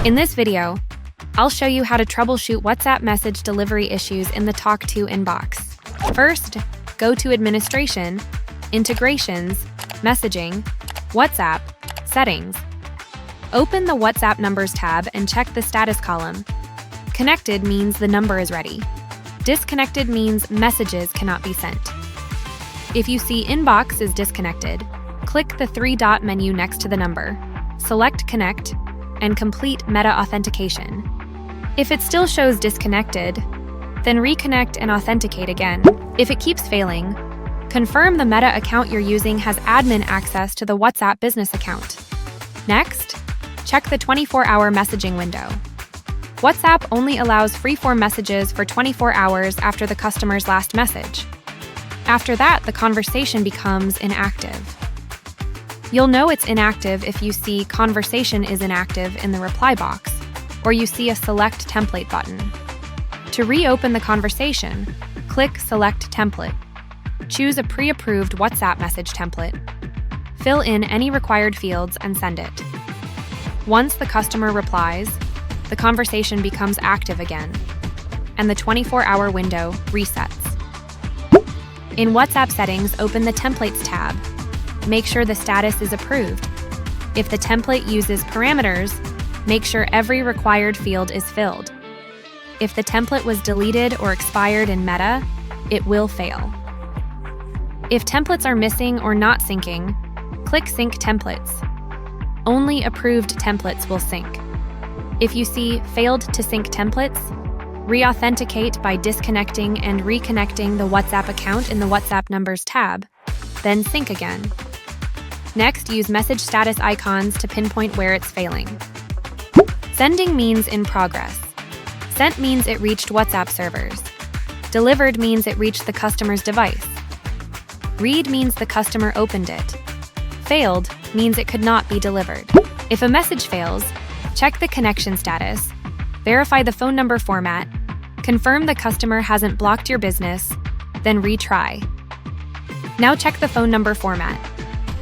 In this video, I'll show you how to troubleshoot WhatsApp message delivery issues in the tawk.to inbox. First, go to Administration, Integrations, Messaging, WhatsApp, Settings. Open the WhatsApp Numbers tab and check the status column. Connected means the number is ready. Disconnected means messages cannot be sent. If you see Inbox is disconnected, click the three-dot menu next to the number, select Connect, and complete Meta authentication. If it still shows disconnected, then reconnect and authenticate again. If it keeps failing, confirm the Meta account you're using has admin access to the WhatsApp business account. Next, check the 24-hour messaging window. WhatsApp only allows free-form messages for 24 hours after the customer's last message. After that, the conversation becomes inactive. You'll know it's inactive if you see Conversation is inactive in the reply box, or you see a Select Template button. To reopen the conversation, click Select Template. Choose a pre-approved WhatsApp message template. Fill in any required fields and send it. Once the customer replies, the conversation becomes active again, and the 24-hour window resets. In WhatsApp settings, open the Templates tab. Make sure the status is approved. If the template uses parameters, make sure every required field is filled. If the template was deleted or expired in Meta, it will fail. If templates are missing or not syncing, click Sync Templates. Only approved templates will sync. If you see Failed to Sync Templates, re-authenticate by disconnecting and reconnecting the WhatsApp account in the WhatsApp Numbers tab, then sync again. Next, use message status icons to pinpoint where it's failing. Sending means in progress. Sent means it reached WhatsApp servers. Delivered means it reached the customer's device. Read means the customer opened it. Failed means it could not be delivered. If a message fails, check the connection status, verify the phone number format, confirm the customer hasn't blocked your business, then retry. Now check the phone number format.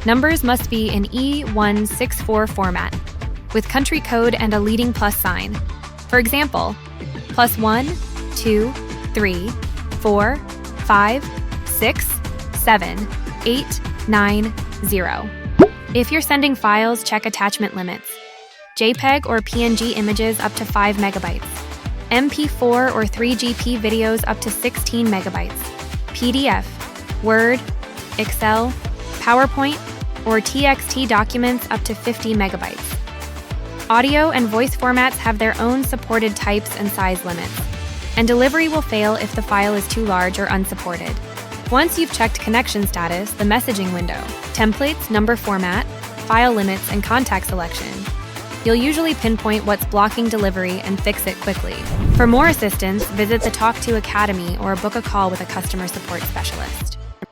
Numbers must be in E164 format, with country code and a leading plus sign. For example, +1, 2, 3, 4, 5, 6, 7, 8, 9, 0. If you're sending files, check attachment limits. JPEG or PNG images up to 5 megabytes. MP4 or 3GP videos up to 16 megabytes. PDF, Word, Excel, PowerPoint, or TXT documents up to 50 megabytes. Audio and voice formats have their own supported types and size limits, and delivery will fail if the file is too large or unsupported. Once you've checked connection status, the messaging window, templates, number format, file limits, and contact selection, you'll usually pinpoint what's blocking delivery and fix it quickly. For more assistance, visit the tawk.to Academy or book a call with a customer support specialist.